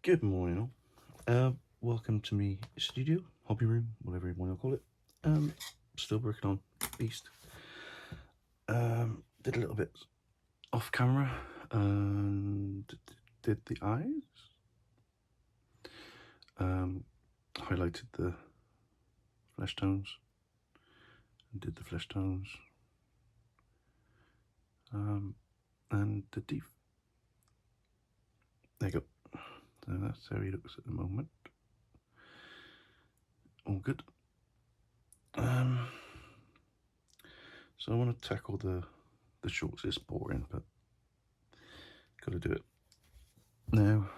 Good morning all. Welcome to me studio, hobby room, whatever you want to call it. Still working on Beast. Did a little bit off camera and did the eyes. Highlighted the flesh tones and did the flesh tones. And the teeth. There you go. So that's how he looks at the moment. All good. So I want to tackle the shorts. It's boring, but gotta do it. Now,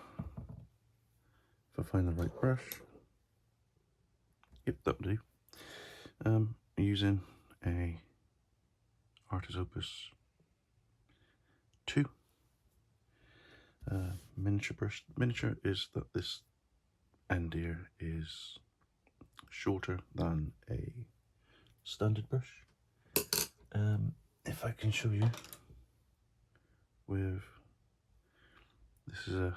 if I find the right brush, yep, that'll do. Using a Artis Opus 2 miniature brush. Miniature is that this end here is shorter than a standard brush. If I can show you with, this is a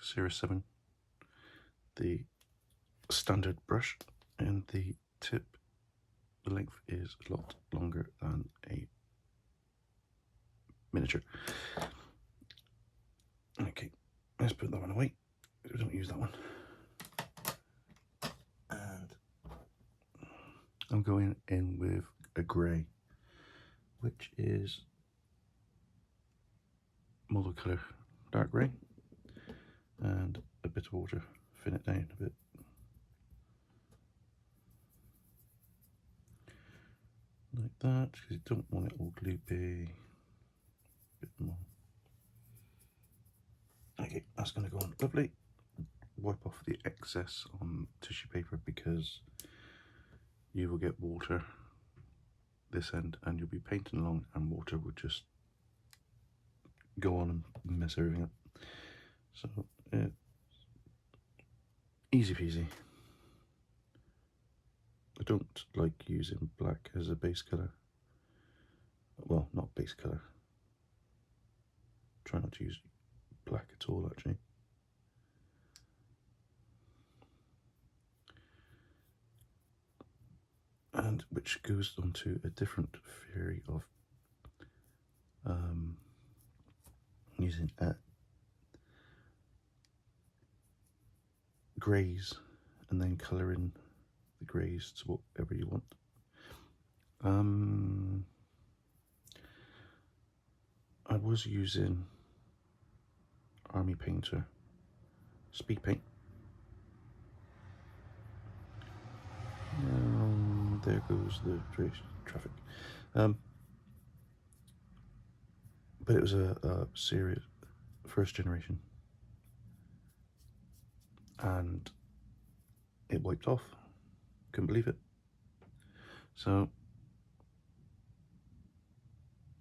Series 7, the standard brush, and the tip, the length is a lot longer than a miniature. Okay, let's put that one away. We don't use that one. And I'm going in with a grey, which is model colour dark grey, and a bit of water, thin it down a bit. Like that, because you don't want it all gloopy. A bit more. Okay, that's going to go on lovely. Wipe off the excess on tissue paper because you will get water this end and you'll be painting along and water will just go on and mess everything up. So easy peasy. I don't like using black as a base colour. Well, not base colour. Try not to use black at all, actually. And which goes on to a different theory of using greys and then colouring the greys to whatever you want. I was using Army Painter speed paint. There goes the traffic. But it was a series, first generation, and it wiped off. Couldn't believe it. So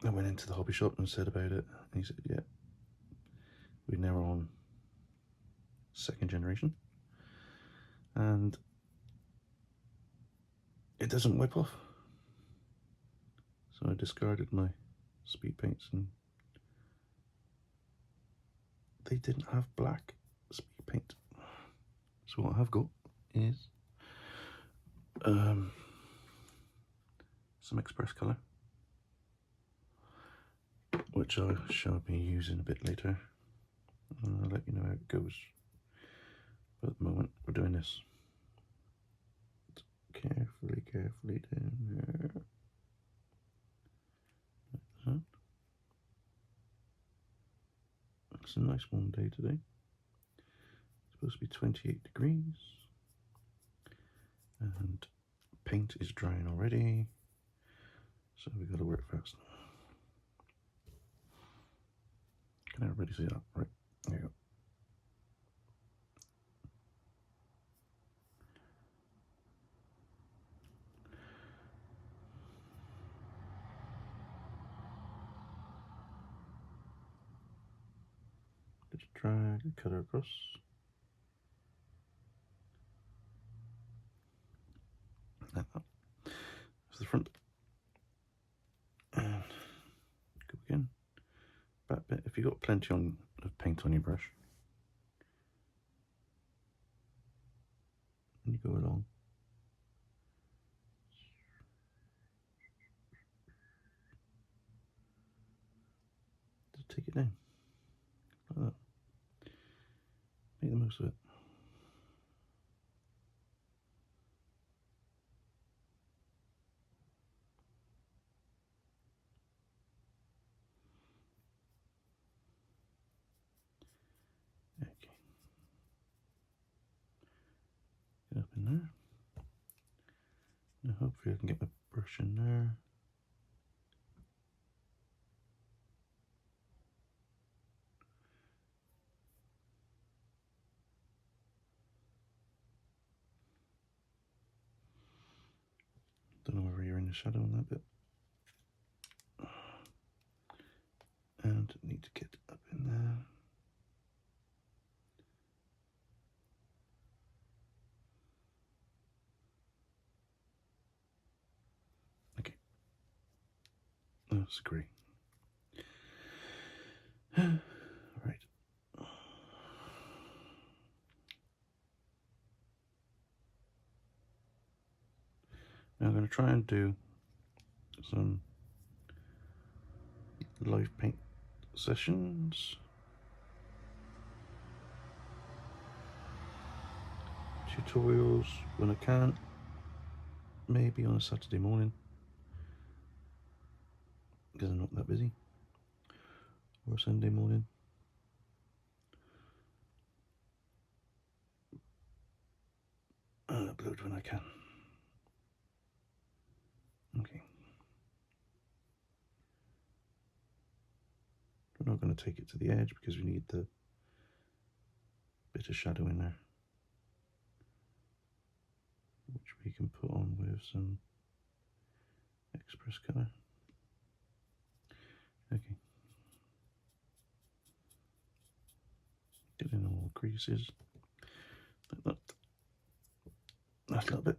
I went into the hobby shop and said about it, and he said, yeah, we're now on second generation, and it doesn't wipe off. So I discarded my speed paints, and they didn't have black speed paint. So what I've got is some express colour, which I shall be using a bit later. I'll let you know how it goes. But at the moment, we're doing this. Carefully down there. Like that. It's a nice warm day today. It's supposed to be 28 degrees. And paint is drying already. So we've got to work fast. Can everybody see that? Right, there you go. Just drag the colour across. Like that. That's the front. And go again. Back bit. If you've got plenty of paint on your brush, and you go along. Just take it down like that. Make the most of it. Okay. Get up in there. Now hopefully I can get my brush in there. Don't know whether you're in the shadow on that bit. And need to get up in there. Okay. That's great. Right. Now I'm going to try and do some live paint sessions, tutorials when I can, maybe on a Saturday morning because I'm not that busy, or a Sunday morning. I'll upload when I can. Okay. We're not going to take it to the edge because we need the bit of shadow in there, which we can put on with some express colour. Okay. Get in all the creases like that. That's a little bit.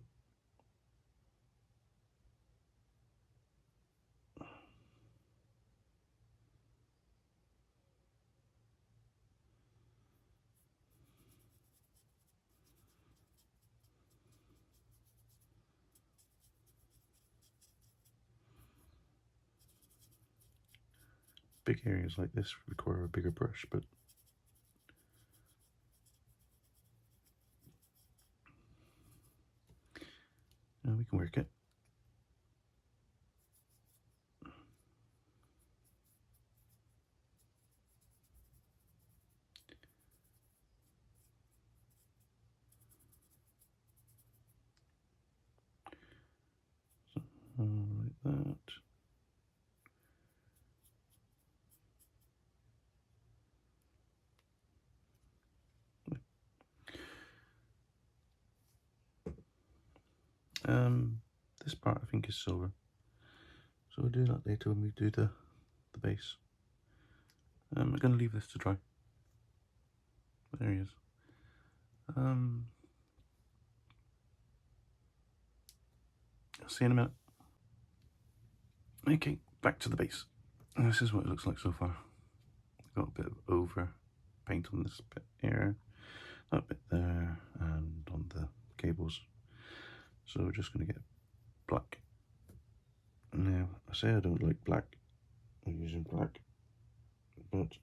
Big areas like this require a bigger brush, but we can work it. So, like that. This part I think is silver, so we'll do that later when we do the base. I'm going to leave this to dry. There he is. I'll see you in a minute. Okay, back to the base. This is what it looks like so far. Got a bit of over paint on this bit here, that bit there, and on the cables. So we're just going to get black. Now, I say I don't like black. I'm using black, but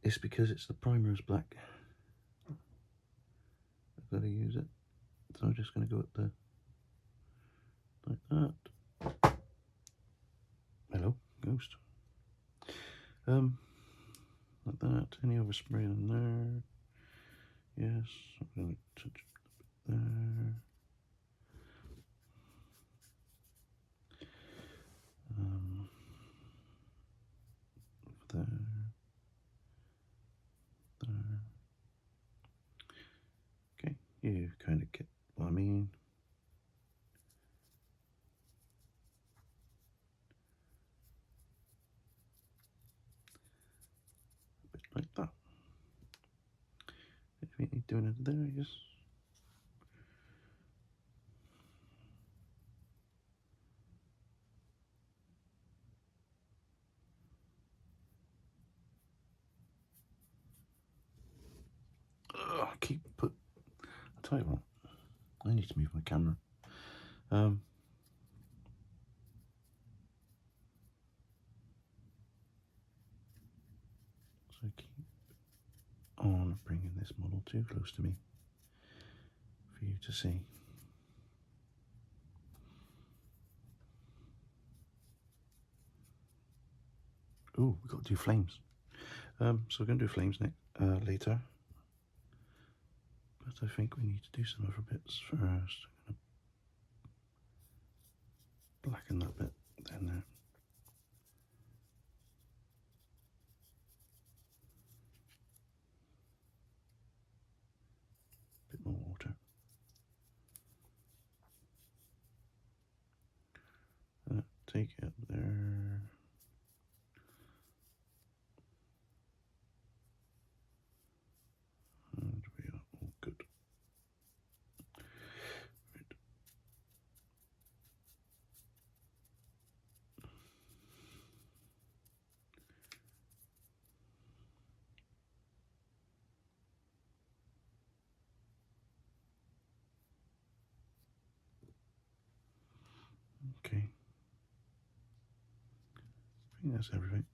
it's because it's the primer's black. I've got to use it. So I'm just going to go at the, like that. Hello, ghost. Like that. Any overspray in there? Yes. I'm going to touch it there. There. There. Okay, you kind of get what I mean. A bit like that. If you need doing it there, yes. tell you what, I need to move my camera. So keep on bringing this model too close to me for you to see. Oh, we've got to do flames. So we're going to do flames later. But I think we need to do some other bits first. I'm going to blacken that bit down there. Bit more water. Take it up there. And we are all good. Right. Okay. I think that's everything.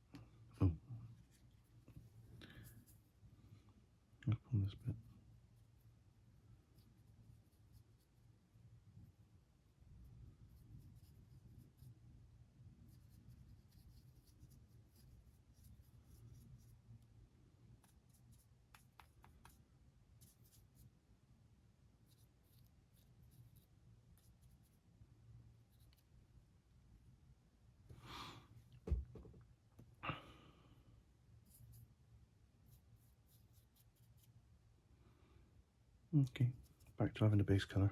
Oh. Up on this bit. Okay, back to having the base colour.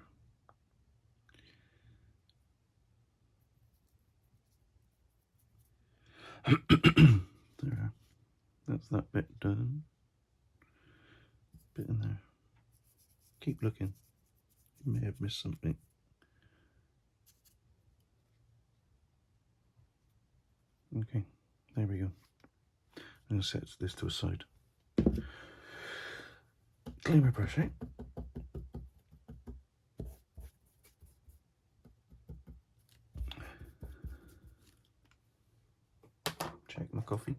There, that's that bit done. Bit in there. Keep looking. You may have missed something. Okay, there we go. I'm going to set this to a side. Clean my brush out. Check my coffee,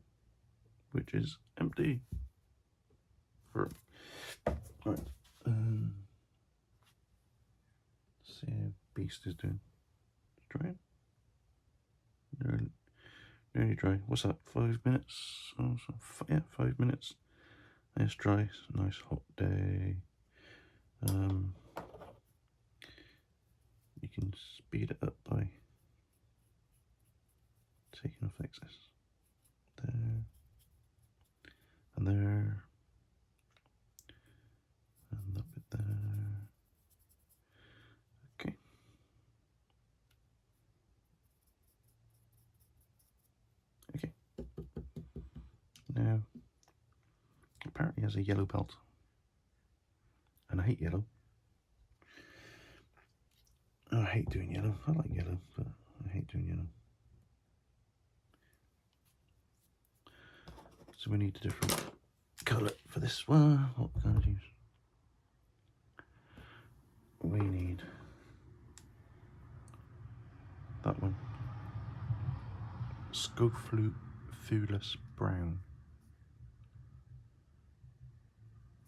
which is empty. Right. See how Beast is doing. It's drying. Nearly dry. What's that? 5 minutes? Oh, so yeah, 5 minutes. It's dry. It's a nice hot day. You can speed it up by taking off excess. There and there and that bit there. Okay. Okay. Now, apparently has a yellow belt, and I hate yellow. I hate doing yellow. I like yellow, but I hate doing yellow. So we need a different colour for this one. What can I use? We need that one. Scrofulous brown.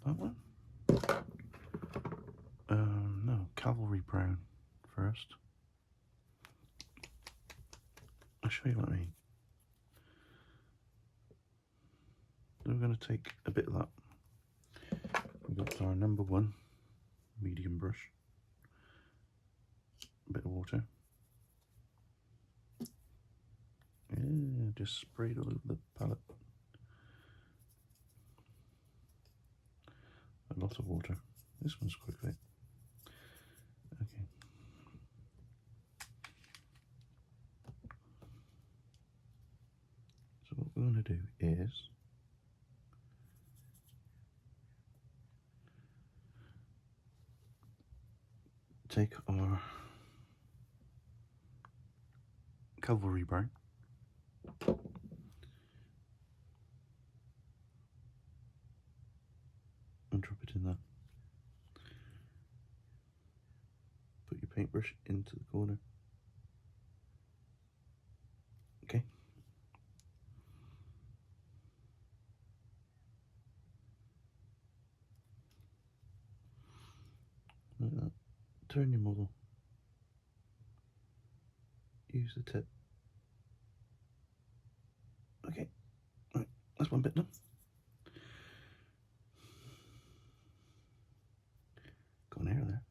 That one? No, cavalry brown first. I'll show you what I mean. We're going to take a bit of that. We've got our number 1 medium brush. A bit of water. Yeah, just spray it all over the palette. A lot of water. This one's quickly. Okay. So what we're going to do is take our cavalry brown and drop it in there. paintbrush into the corner. Okay. Like that. Turn your model. Use the tip. Okay. Right. That's one bit done. Got an error there.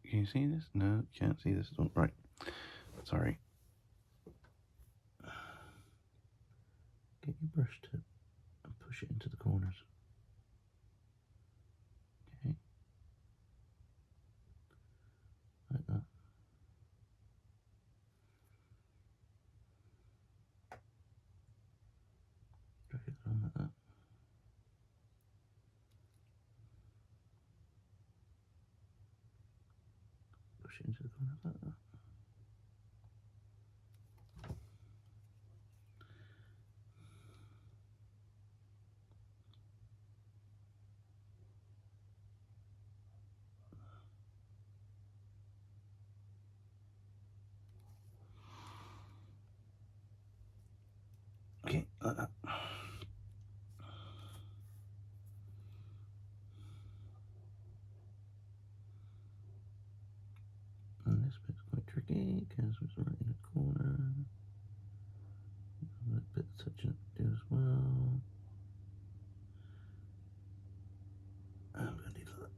Can you see this? No, you can't see this. Don't. Right. Sorry. Get your brush tip and push it into the corners. Okay. Like that. Drag it down like that. Push it into the corners like that. Okay, like that. And this bit's quite tricky because it's right in the corner. A bit of touching up to do as well. I'm going to do that.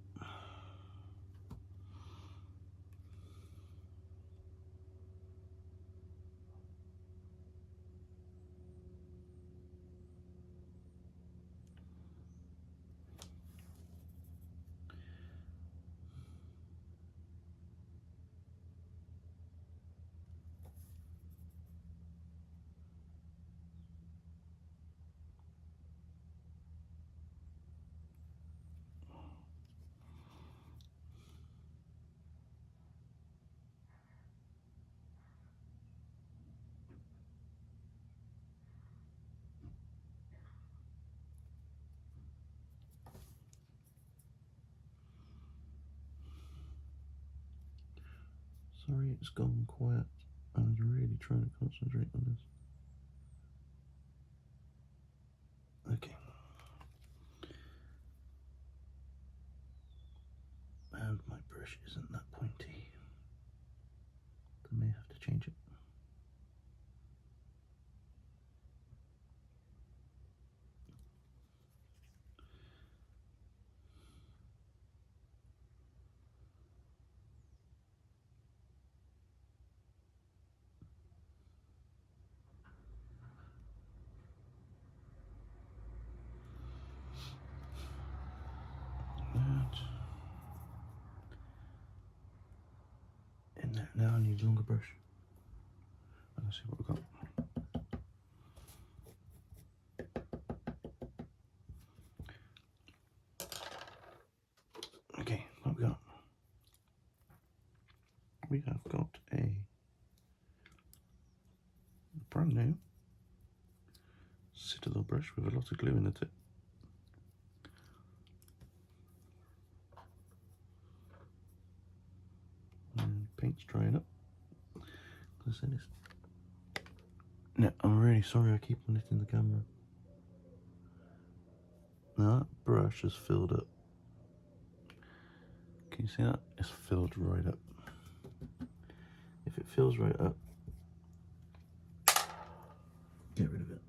Sorry, it's gone quiet. I was really trying to concentrate on this. Okay. And my brush isn't that pointy. I may have to change it. In there. Now I need a longer brush. Let's see what we've got. Okay, what we got? We have got a brand new Citadel brush with a lot of glue in the tip. And paint's drying up. Let's say this. No, I'm really sorry I keep on hitting the camera. Now that brush is filled up. Can you see that? It's filled right up. If it fills right up, get rid of it.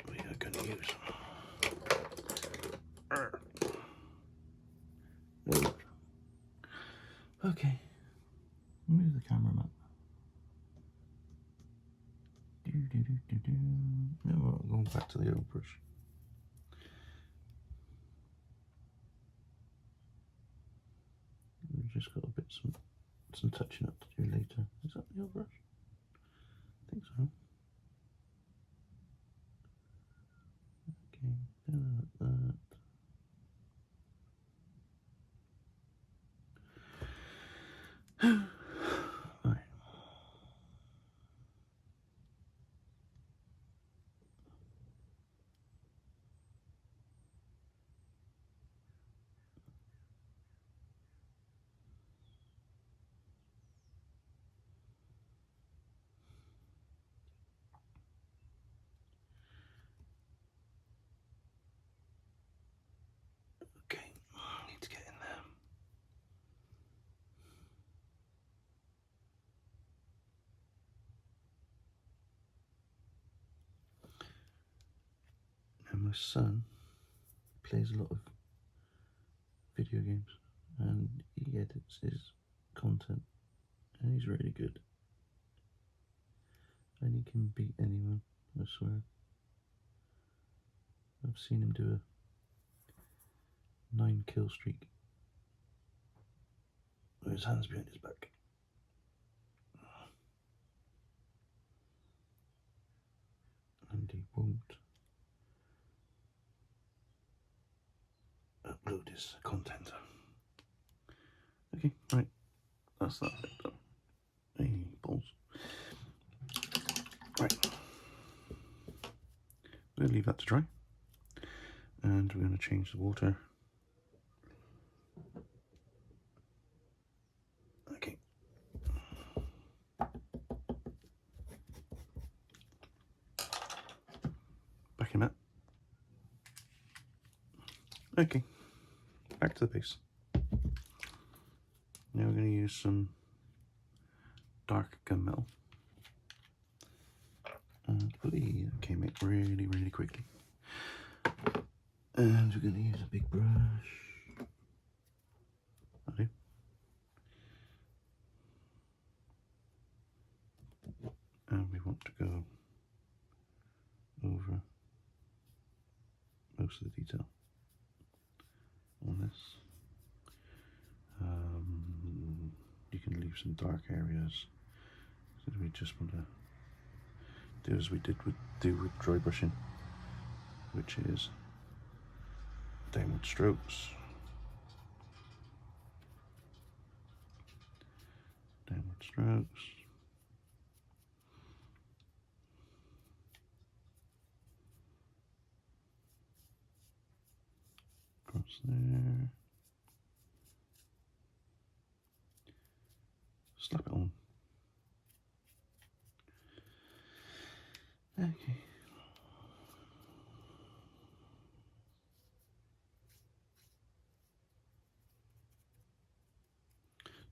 We are going to use. Okay, move the camera up. Now we're going back to the old brush. We've just got a bit some touching up to do later. Is that the old brush? I think so. Okay, like that. Right. my son plays a lot of video games and he edits his content and he's really good. And he can beat anyone, I swear. I've seen him do a 9 kill streak with his hands behind his back. And he won't upload his content. Okay, right, that's that bit done. Hey, balls. Right, we're going to leave that to dry, and we're going to change the water. Okay. Back in that. Okay, back to the base. Now we're going to use some dark gunmetal. And please, okay, make really, really quickly. And we're going to use a big brush. Okay. And we want to go over most of the detail on this. You can leave some dark areas. So we just want to do as we do with dry brushing, which is downward strokes, downward strokes, across there, slap it on. Okay.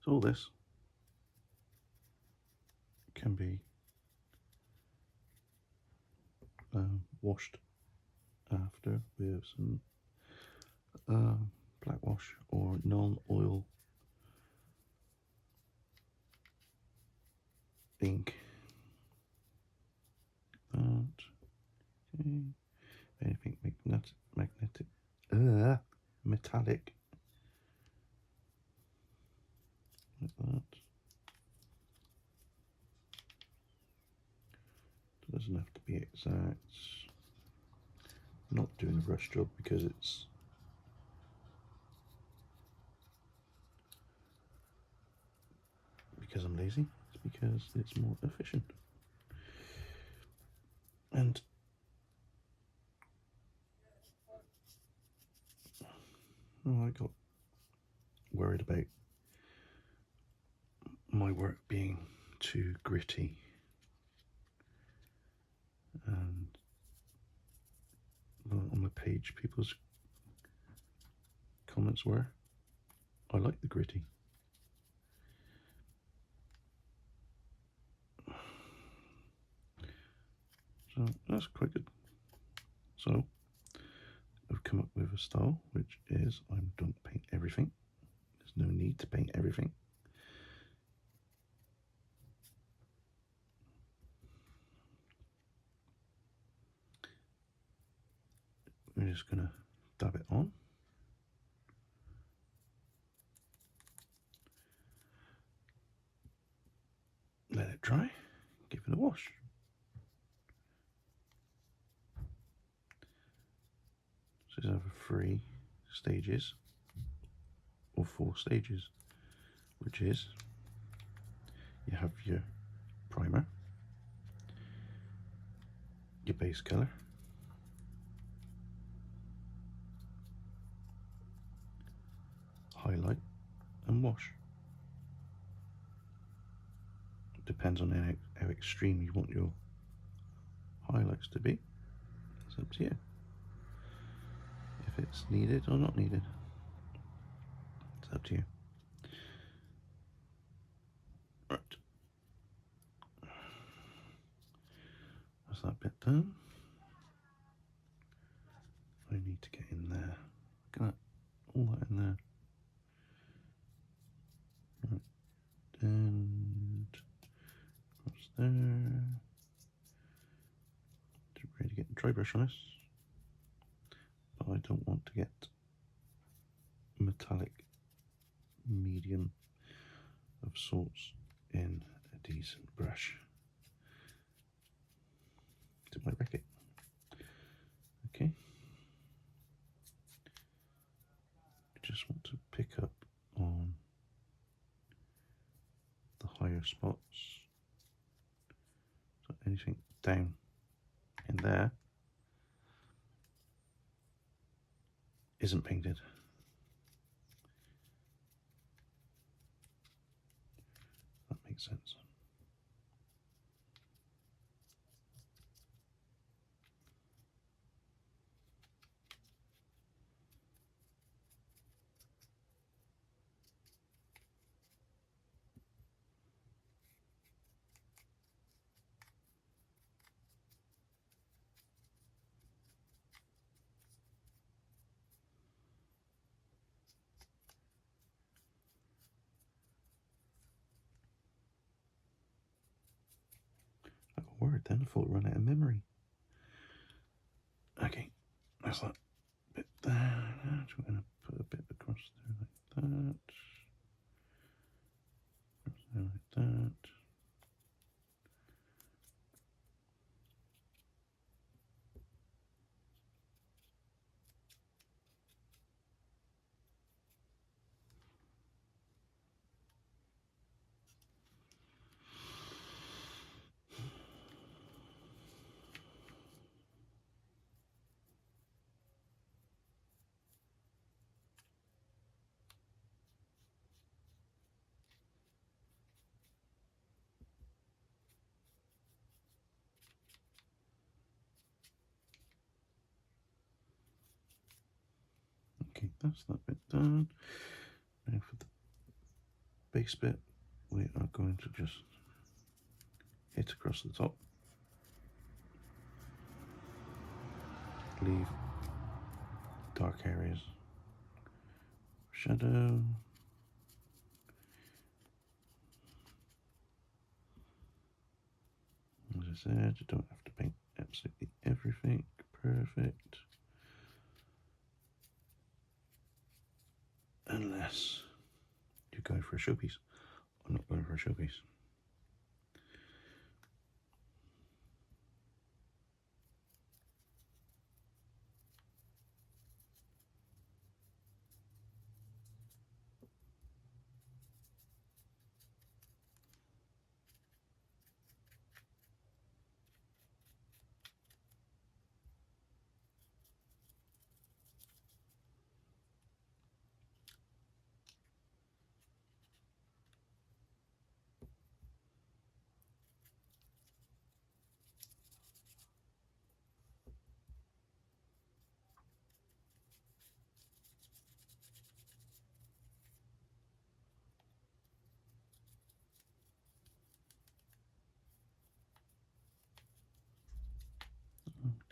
So all this can be washed after with some black wash or non-oil ink. Okay. Anything metallic, like that. It doesn't have to be exact. I'm not doing a brush job because I'm lazy. It's because it's more efficient. And I got worried about my work being too gritty, and on the page people's comments were, I like the gritty. So that's quite good. So I've come up with a style which is I don't paint everything. There's no need to paint everything. We're just gonna dab it on. Let it dry, give it a wash. So there's over 3 stages, or 4 stages, which is you have your primer, your base colour, highlight and wash. It depends on how extreme you want your highlights to be. It's up to you if it's needed or not needed. It's up to you. Right, that's that bit done. dry brush on this, but I don't want to get metallic medium of sorts in a decent brush. It might wreck it. Okay. Just want to pick up on the higher spots. So anything down in there isn't painted. That makes sense. I got worried then, I thought it ran out of memory. Okay, that's that bit there. So we're going to put a bit across there like that. Across there like that. Okay, that's that bit done. Now for the base bit, we are going to just hit across the top. Leave dark areas. Shadow. As I said, you don't have to paint absolutely everything. Perfect. Unless you go for a showpiece. I'm not going for a showpiece.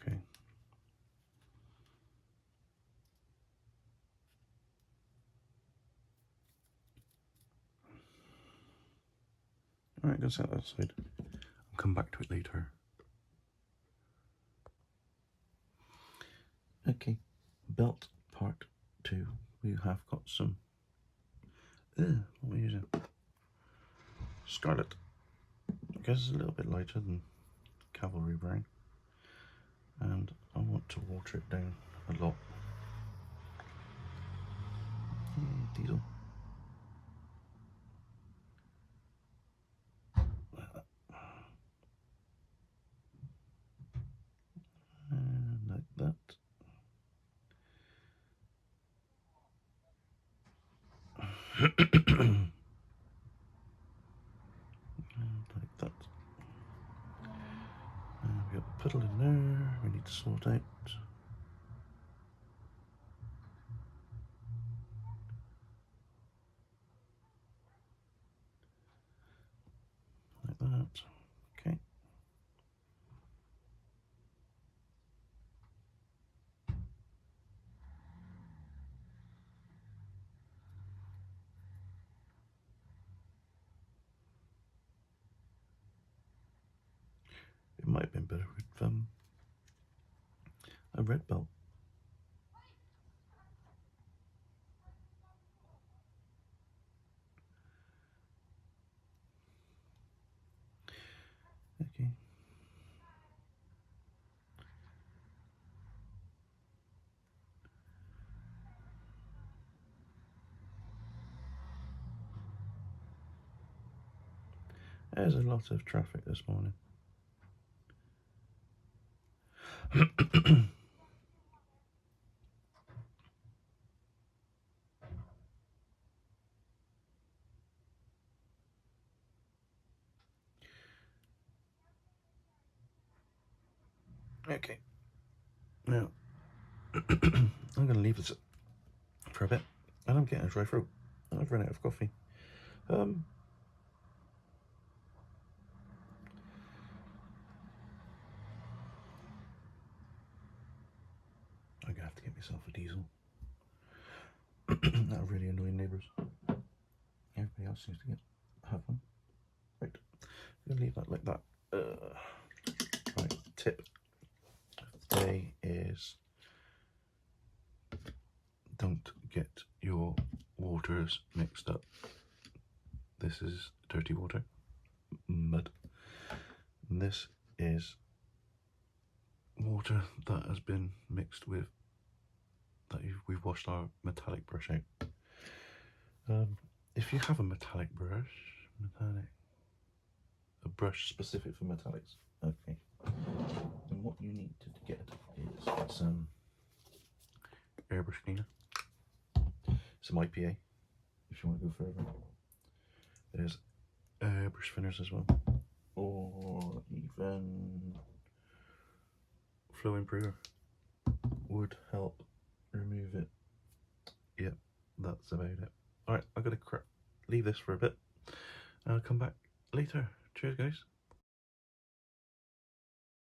Okay. Alright, go set that aside. I'll come back to it later. Okay, belt part 2. We have got some, what are we using? Scarlet. Because it's a little bit lighter than Cavalry Brown. And I want to water it down a lot. Diesel. And like that. And like that. And we've got a puddle in there we need to sort out. Like that. Okay. It might have been better with a red belt. Okay. There's a lot of traffic this morning. Okay. Now, I'm going to leave this for a bit, and I'm getting a dry throat, and I've run out of coffee. I'm going to have to get myself a diesel. That'll really annoy neighbours. Everybody else seems to have one. Right, I'm going to leave that like that. Right, tip of the day is don't get your waters mixed up. This is dirty water, mud. And this is water that has been mixed with, we've washed our metallic brush out. If you have a metallic brush, a brush specific for metallics, okay, then what you need to get is some airbrush cleaner, some IPA if you want to go further. There's airbrush thinners as well, or even flow improver would help remove it. Yep, that's about it. Alright, I'm gonna leave this for a bit and I'll come back later. Cheers guys.